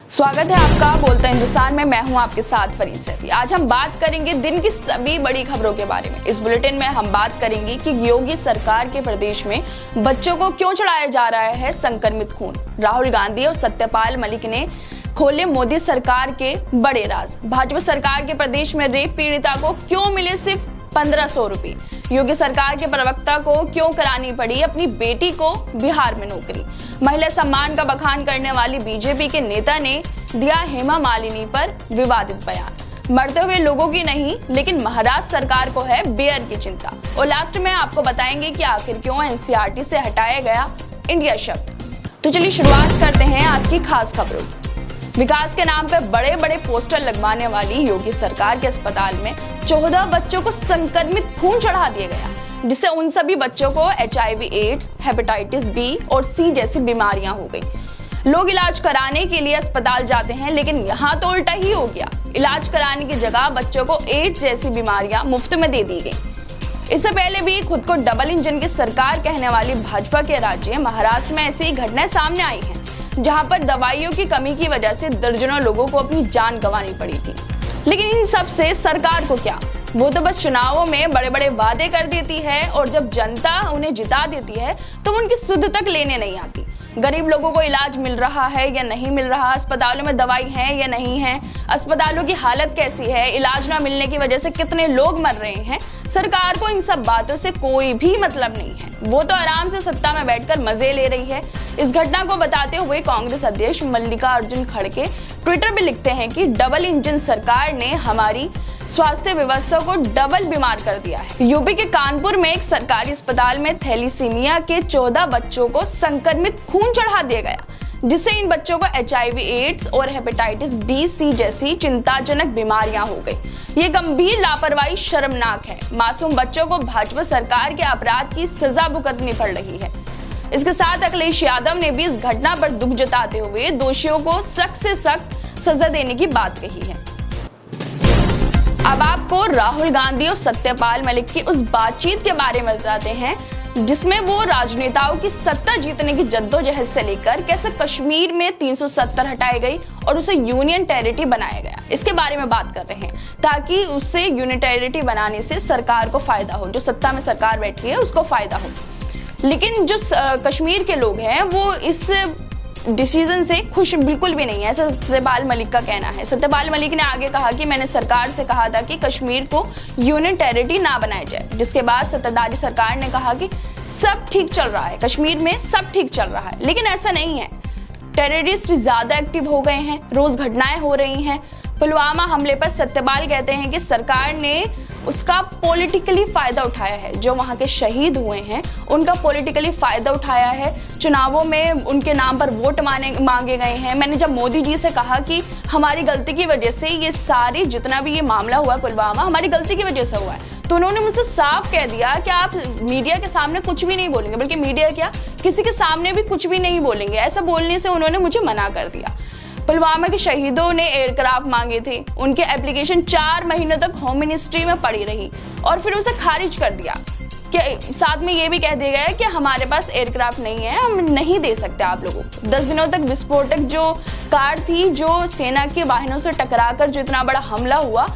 स्वागत है आपका बोलता हिंदुस्तान में। मैं हूं आपके साथ फरीद सैफी। आज हम बात करेंगे दिन की सभी बड़ी खबरों के बारे में। इस बुलेटिन में हम बात करेंगे कि योगी सरकार के प्रदेश में बच्चों को क्यों चढ़ाया जा रहा है संक्रमित खून। राहुल गांधी और सत्यपाल मलिक ने खोले मोदी सरकार के बड़े राज। भाजपा सरकार के प्रदेश में रेप पीड़िता को क्यों मिले सिर्फ 1500 रुपए। योगी सरकार के प्रवक्ता को क्यों करानी पड़ी अपनी बेटी को बिहार में नौकरी। महिला सम्मान का बखान करने वाली बीजेपी के नेता ने दिया हेमा मालिनी पर विवादित बयान। मरते हुए लोगों की नहीं लेकिन महाराष्ट्र सरकार को है बेयर की चिंता। और लास्ट में आपको बताएंगे कि आखिर क्यों एनसीईआरटी से हटाया गया इंडिया शब्द। तो चलिए शुरुआत करते हैं आज की खास खबरों। विकास के नाम पे बड़े बड़े पोस्टर लगवाने वाली योगी सरकार के अस्पताल में 14 बच्चों को संक्रमित खून चढ़ा दिया गया, जिससे उन सभी बच्चों को HIV एड्स, हेपेटाइटिस बी और सी जैसी बीमारियां हो गई। लोग इलाज कराने के लिए अस्पताल जाते हैं, लेकिन यहाँ तो उल्टा ही हो गया। इलाज कराने की जगह बच्चों को एड्स जैसी बीमारियां मुफ्त में दे दी गई। इससे पहले भी खुद को डबल इंजन की सरकार कहने वाली भाजपा के राज्य महाराष्ट्र में ऐसी घटनाएं सामने आई हैं, जहां पर दवाइयों की कमी की वजह से दर्जनों लोगों को अपनी जान गंवानी पड़ी थी। लेकिन इन सब से सरकार को क्या, वो तो बस चुनावों में बड़े बड़े वादे कर देती है और जब जनता उन्हें जिता देती है तो उनकी सुध तक लेने नहीं आती। गरीब लोगों को इलाज मिल रहा है या नहीं मिल रहा, अस्पतालों में दवाई है या नहीं है, अस्पतालों की हालत कैसी है, इलाज ना मिलने की वजह से कितने लोग मर रहे हैं, सरकार को इन सब बातों से कोई भी मतलब नहीं है। वो तो आराम से सत्ता में बैठकर मजे ले रही है। इस घटना को बताते हुए कांग्रेस अध्यक्ष मल्लिकार्जुन खड़गे ट्विटर पे लिखते हैं कि डबल इंजन सरकार ने हमारी स्वास्थ्य व्यवस्था को डबल बीमार कर दिया है। यूपी के कानपुर में एक सरकारी अस्पताल में थैलीसीमिया के 14 बच्चों को संक्रमित खून चढ़ा दिया गया, जिससे इन बच्चों को HIV एड्स और हेपेटाइटिस बी सी जैसी चिंताजनक बीमारियां हो गई। ये गंभीर लापरवाही शर्मनाक है। मासूम बच्चों को भाजपा सरकार के अपराध की सजा भुगतनी पड़ रही है। इसके साथ अखिलेश यादव ने भी इस घटना पर दुख जताते हुए दोषियों को सख्त से सख्त सजा देने की बात कही है। अब आपको राहुल गांधी और सत्यपाल मलिक की उस बातचीत के बारे में बताते हैं, जिसमें वो राजनेताओं की सत्ता जीतने की जद्दोजहद से लेकर कैसे कश्मीर में 370 हटाई गई और उसे यूनियन टेरिटरी बनाया गया, इसके बारे में बात कर रहे हैं, ताकि उससे यूनियन टेरिटरी बनाने से सरकार को फायदा हो, जो सत्ता में सरकार बैठी है उसको फायदा हो। लेकिन जो कश्मीर के लोग हैं वो इस डिसीजन से खुश बिल्कुल भी नहीं है, ऐसा सत्यपाल मलिक का कहना है। सत्यपाल मलिक ने आगे कहा कि मैंने सरकार से कहा था कि कश्मीर को यूनियन टेरिटरी ना बनाया जाए, जिसके बाद सत्ताधारी सरकार ने कहा कि सब ठीक चल रहा है, कश्मीर में सब ठीक चल रहा है। लेकिन ऐसा नहीं है, टेररिस्ट ज्यादा एक्टिव हो गए हैं, रोज घटनाएं हो रही हैं। पुलवामा हमले पर सत्यपाल कहते हैं कि सरकार ने उसका पॉलिटिकली फायदा उठाया है, जो वहां के शहीद हुए हैं उनका पॉलिटिकली फायदा उठाया है। चुनावों में उनके नाम पर वोट मांगे गए हैं। मैंने जब मोदी जी से कहा कि हमारी गलती की वजह से ये सारी जितना भी ये मामला हुआ पुलवामा हमारी गलती की वजह से हुआ है, तो उन्होंने मुझसे साफ कह दिया कि आप मीडिया के सामने कुछ भी नहीं बोलेंगे, बल्कि मीडिया क्या किसी के सामने भी कुछ भी नहीं बोलेंगे। ऐसा बोलने से उन्होंने मुझे मना कर दिया। पुलवामा के शहीदों ने एयरक्राफ्ट मांगे थे, उनके एप्लीकेशन 4 महीनों तक होम मिनिस्ट्री में पड़ी रही और फिर उसे खारिज कर दिया। कि साथ में ये भी कह दिया गया कि हमारे पास एयरक्राफ्ट नहीं है, हम नहीं दे सकते आप लोगों को। 10 दिनों तक विस्फोटक जो कार थी, जो सेना के वाहनों से टकराकर जो इतना बड़ा हमला हुआ,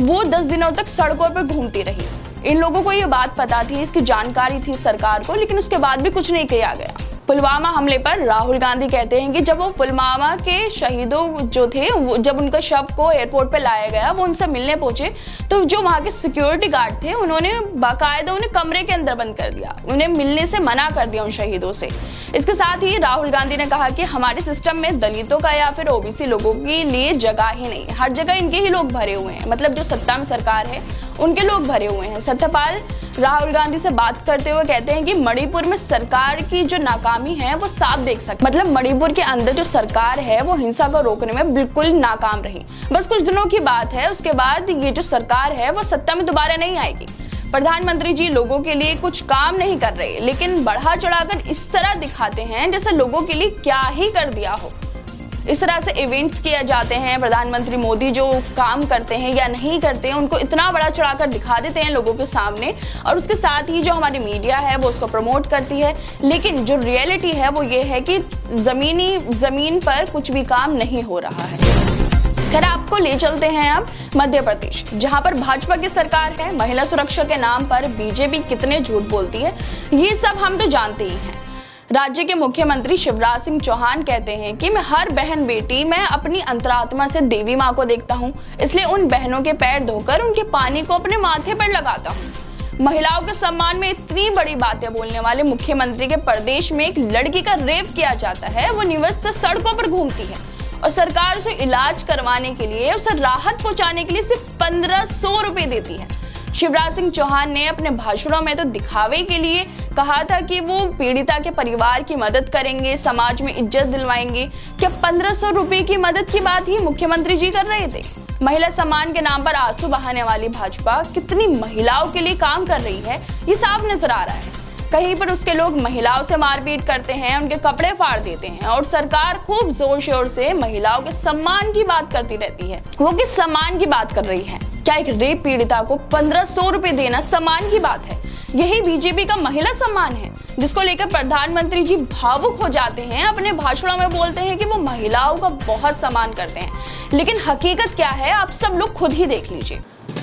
वो 10 दिनों तक सड़कों पर घूमती रही। इन लोगों को ये बात पता थी, इसकी जानकारी थी सरकार को, लेकिन उसके बाद भी कुछ नहीं किया गया। पुलवामा हमले पर राहुल गांधी कहते हैं कि जब वो पुलवामा के शहीदों जो थे, जब उनका शव को एयरपोर्ट पे लाया गया, वो उनसे मिलने पहुंचे तो जो वहां के सिक्योरिटी गार्ड थे उन्होंने बाकायदा उन्हें कमरे के अंदर बंद कर दिया, उन्हें मिलने से मना कर दिया उन शहीदों से। इसके साथ ही राहुल गांधी ने कहा कि हमारे सिस्टम में दलितों का या फिर OBC लोगों के लिए जगह ही नहीं है, हर जगह इनके ही लोग भरे हुए हैं, मतलब जो सत्ता में सरकार है उनके लोग भरे हुए हैं। सत्यपाल राहुल गांधी से बात करते हुए कहते हैं कि मणिपुर में सरकार की जो नाकामी है वो साफ देख सकते, मतलब मणिपुर के अंदर जो सरकार है वो हिंसा को रोकने में बिल्कुल नाकाम रही। बस कुछ दिनों की बात है, उसके बाद ये जो सरकार है वो सत्ता में दोबारा नहीं आएगी। प्रधानमंत्री जी लोगों के लिए कुछ काम नहीं कर रहे, लेकिन बढ़ा चढ़ाकर इस तरह दिखाते हैं जैसे लोगों के लिए क्या ही कर दिया हो। इस तरह से इवेंट्स किए जाते हैं, प्रधानमंत्री मोदी जो काम करते हैं या नहीं करते हैं उनको इतना बड़ा चढ़ाकर दिखा देते हैं लोगों के सामने, और उसके साथ ही जो हमारी मीडिया है वो उसको प्रमोट करती है। लेकिन जो रियलिटी है वो ये है कि जमीन पर कुछ भी काम नहीं हो रहा है। खैर, आपको ले चलते हैं अब मध्य प्रदेश, जहां पर भाजपा की सरकार है। महिला सुरक्षा के नाम पर बीजेपी कितने झूठ बोलती है ये सब हम तो जानते ही हैं। राज्य के मुख्यमंत्री शिवराज सिंह चौहान कहते हैं कि मैं हर बहन बेटी मैं अपनी अंतरात्मा से देवी माँ को देखता हूँ, इसलिए उन बहनों के पैर धोकर उनके पानी को अपने माथे पर लगाता हूँ। महिलाओं के सम्मान में इतनी बड़ी बातें बोलने वाले मुख्यमंत्री के प्रदेश में एक लड़की का रेप किया जाता है, वो निवस्त सड़कों पर घूमती है और सरकार उसे इलाज करवाने के लिए, उसे राहत पहुंचाने के लिए सिर्फ 1500 रुपए देती है। शिवराज सिंह चौहान ने अपने भाषणों में तो दिखावे के लिए कहा था कि वो पीड़िता के परिवार की मदद करेंगे, समाज में इज्जत दिलवाएंगे। क्या 1500 रुपए की मदद की बात ही मुख्यमंत्री जी कर रहे थे? महिला सम्मान के नाम पर आंसू बहाने वाली भाजपा कितनी महिलाओं के लिए काम कर रही है ये साफ नजर आ रहा है। कहीं पर उसके लोग महिलाओं से मारपीट करते हैं, उनके कपड़े फाड़ देते हैं, और सरकार खूब जोर शोर से महिलाओं के सम्मान की बात करती रहती है। वो किस सम्मान की बात कर रही है? क्या एक रेप पीड़िता को 1500 रुपए देना सम्मान की बात है? यही बीजेपी का महिला सम्मान है, जिसको लेकर प्रधानमंत्री जी भावुक हो जाते हैं, अपने भाषणों में बोलते हैं कि वो महिलाओं का बहुत सम्मान करते हैं। लेकिन हकीकत क्या है आप सब लोग खुद ही देख लीजिए।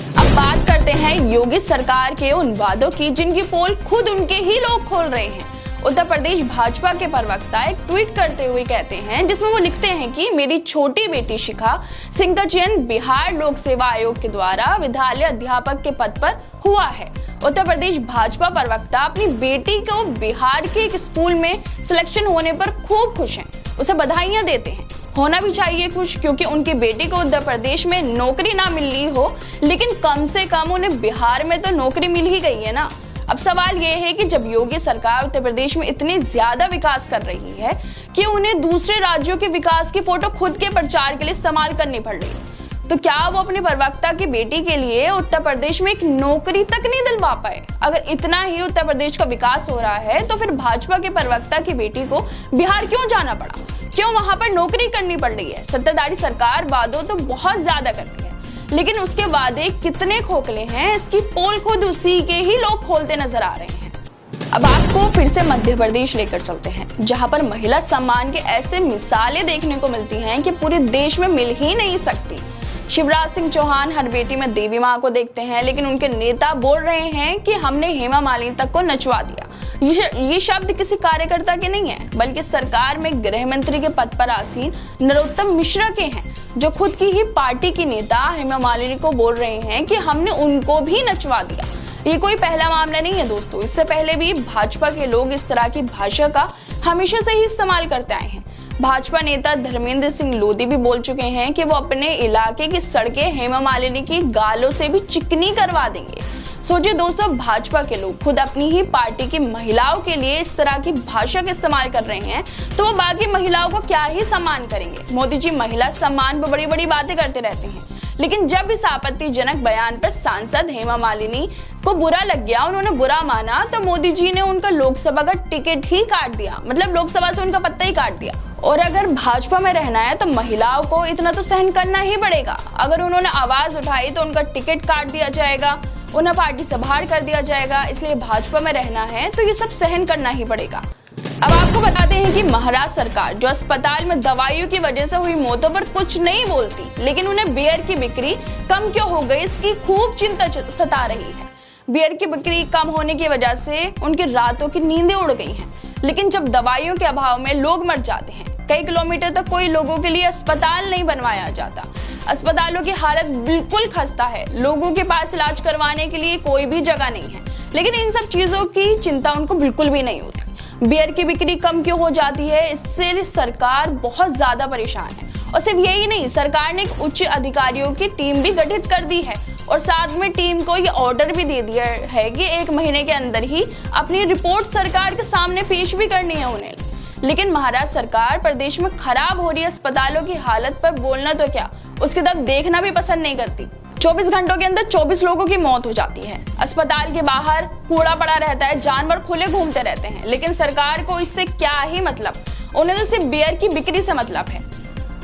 अब बात करते हैं योगी सरकार के उन वादों की जिनकी पोल खुद उनके ही लोग खोल रहे हैं। उत्तर प्रदेश भाजपा के प्रवक्ता एक ट्वीट करते हुए कहते हैं, जिसमें वो लिखते हैं कि मेरी छोटी बेटी शिखा सिंह का चयन बिहार लोक सेवा आयोग के द्वारा विद्यालय अध्यापक के पद पर हुआ है। उत्तर प्रदेश भाजपा प्रवक्ता अपनी बेटी को बिहार के एक स्कूल में सिलेक्शन होने पर खूब खुश हैं, उसे बधाइयां देते हैं। होना भी चाहिए खुश, क्योंकि उनकी बेटी को उत्तर प्रदेश में नौकरी ना मिली हो, लेकिन कम से कम उन्हें बिहार में तो नौकरी मिल ही गई है ना। अब सवाल यह है कि जब योगी सरकार उत्तर प्रदेश में इतनी ज्यादा विकास कर रही है कि उन्हें दूसरे राज्यों के विकास की फोटो खुद के प्रचार के लिए इस्तेमाल करनी पड़ रही है, तो क्या वो अपने प्रवक्ता की बेटी के लिए उत्तर प्रदेश में एक नौकरी तक नहीं दिलवा पाए? अगर इतना ही उत्तर प्रदेश का विकास हो रहा है तो फिर भाजपा के प्रवक्ता की बेटी को बिहार क्यों जाना पड़ा? क्यों वहां पर नौकरी करनी पड़ रही है? सत्ताधारी सरकार वादों तो बहुत ज्यादा करती है, लेकिन उसके वादे कितने खोखले हैं इसकी पोल खुद उसी के ही लोग खोलते नजर आ रहे हैं। अब आपको फिर से मध्य प्रदेश लेकर चलते हैं, जहां पर महिला सम्मान के ऐसे मिसालें देखने को मिलती हैं कि पूरे देश में मिल ही नहीं सकती। शिवराज सिंह चौहान हर बेटी में देवी माँ को देखते हैं, लेकिन उनके नेता बोल रहे हैं कि हमने हेमा मालिनी तक को नचवा दिया। ये शब्द किसी कार्यकर्ता के नहीं है, बल्कि सरकार में गृह मंत्री के पद पर आसीन नरोत्तम मिश्रा के हैं, जो खुद की ही पार्टी की नेता हेमा मालिनी को बोल रहे हैं कि हमने उनको भी नचवा दिया। ये कोई पहला मामला नहीं है दोस्तों, इससे पहले भी भाजपा के लोग इस तरह की भाषा का हमेशा से ही इस्तेमाल करते आए हैं। भाजपा नेता धर्मेंद्र सिंह लोधी भी बोल चुके हैं कि वो अपने इलाके की सड़कें हेमा मालिनी की गालों से भी चिकनी करवा देंगे। सोचिए दोस्तों, भाजपा के लोग खुद अपनी ही पार्टी की महिलाओं के लिए इस तरह की भाषा का इस्तेमाल कर रहे हैं, तो वो बाकी महिलाओं को क्या ही सम्मान करेंगे? मोदी जी महिला सम्मान पर बड़ी बड़ी बातें करते रहते हैं, लेकिन जब इस आपत्तिजनक बयान पर सांसद हेमा मालिनी को बुरा लग गया, उन्होंने बुरा माना, तो मोदी जी ने उनका लोकसभा का टिकट ही काट दिया, मतलब लोकसभा से उनका पत्ता ही काट दिया। और अगर भाजपा में रहना है तो महिलाओं को इतना तो सहन करना ही पड़ेगा। अगर उन्होंने आवाज उठाई तो उनका टिकट काट दिया जाएगा, उन्हें पार्टी से बाहर कर दिया जाएगा। इसलिए भाजपा में रहना है तो ये सब सहन करना ही पड़ेगा। अब आपको बताते हैं कि महाराष्ट्र सरकार जो अस्पताल में दवाइयों की वजह से हुई मौतों पर कुछ नहीं बोलती, लेकिन उन्हें बियर की बिक्री कम क्यों हो गई इसकी खूब चिंता सता रही है। बियर की बिक्री कम होने की वजह से उनकी रातों की नींदें उड़ गई हैं, लेकिन जब दवाइयों के अभाव में लोग मर जाते हैं, कई किलोमीटर तक कोई लोगों के लिए अस्पताल नहीं बनवाया जाता, अस्पतालों की हालत बिल्कुल खस्ता है, लोगों के पास इलाज करवाने के लिए कोई भी जगह नहीं है, लेकिन इन सब चीजों की चिंता उनको बिल्कुल भी नहीं होती। बियर की बिक्री कम क्यों हो जाती है, इससे सरकार बहुत ज्यादा परेशान है। और सिर्फ यही नहीं, सरकार ने एक उच्च अधिकारियों की टीम भी गठित कर दी है और साथ में टीम को ये ऑर्डर भी दे दिया है कि 1 महीने के अंदर ही अपनी रिपोर्ट सरकार के सामने पेश भी करनी है उन्हें। लेकिन महाराष्ट्र सरकार प्रदेश में खराब हो रही अस्पतालों की हालत पर बोलना तो क्या, उसकी तरफ देखना भी पसंद नहीं करती। 24 घंटों के अंदर 24 लोगों की मौत हो जाती है, अस्पताल के बाहर कूड़ा पड़ा रहता है, जानवर खुले घूमते रहते हैं, लेकिन सरकार को इससे क्या ही मतलब, उन्हें तो सिर्फ बियर की बिक्री से मतलब है।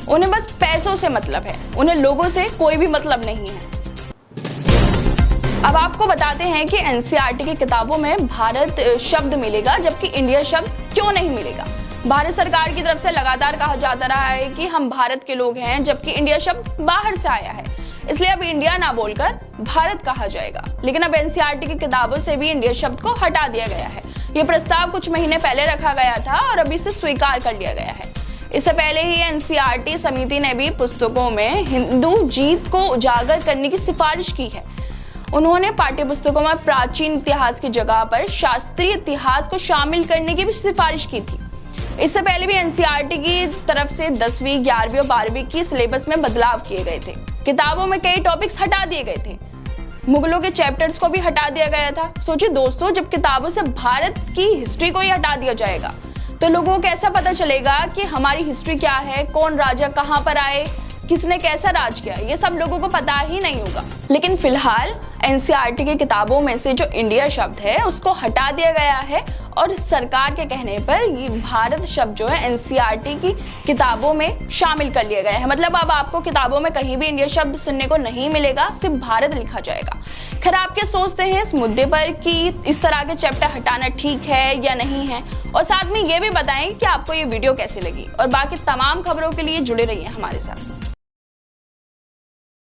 उन्हें बस पैसों से मतलब है, उन्हें लोगों से कोई भी मतलब नहीं है। अब आपको बताते हैं कि एनसीईआरटी की किताबों में भारत शब्द मिलेगा जबकि इंडिया शब्द क्यों नहीं मिलेगा। भारत सरकार की तरफ से लगातार कहा जाता रहा है कि हम भारत के लोग हैं, जबकि इंडिया शब्द बाहर से आया है, इसलिए अब इंडिया ना बोलकर भारत कहा जाएगा। लेकिन अब एनसीईआरटी की किताबों से भी इंडिया शब्द को हटा दिया गया है। ये प्रस्ताव कुछ महीने पहले रखा गया था और अभी इसे स्वीकार कर लिया गया है। इससे पहले ही एनसीईआरटी समिति ने भी पुस्तकों में हिंदू जीत को उजागर करने की सिफारिश की है। उन्होंने पाठ्य पुस्तकों में प्राचीन इतिहास की जगह पर शास्त्रीय इतिहास को शामिल करने की भी सिफारिश की थी। इससे पहले भी एनसीईआरटी की तरफ से 10वीं, 11वीं और 12वीं की सिलेबस में बदलाव किए गए थे। किताबों में कई टॉपिक्स हटा दिए गए थे। मुगलों के चैप्टर्स को भी हटा दिया गया था। सोचिए दोस्तों, जब किताबों से भारत की हिस्ट्री को ही हटा दिया जाएगा तो लोगों को कैसा पता चलेगा कि हमारी हिस्ट्री क्या है, कौन राजा कहां पर आए, किसने कैसा राज किया, ये सब लोगों को पता ही नहीं होगा। लेकिन फिलहाल एनसीईआरटी की किताबों में से जो इंडिया शब्द है उसको हटा दिया गया है और सरकार के कहने पर ये भारत शब्द जो है एनसीईआरटी की किताबों में शामिल कर लिया गया है। मतलब अब आपको किताबों में कहीं भी इंडिया शब्द सुनने को नहीं मिलेगा, सिर्फ भारत लिखा जाएगा। खैर, आप क्या सोचते हैं इस मुद्दे पर कि इस तरह के चैप्टर हटाना ठीक है या नहीं है? और साथ में ये भी बताएं कि आपको ये वीडियो कैसी लगी और बाकी तमाम खबरों के लिए जुड़े रहिए हमारे साथ।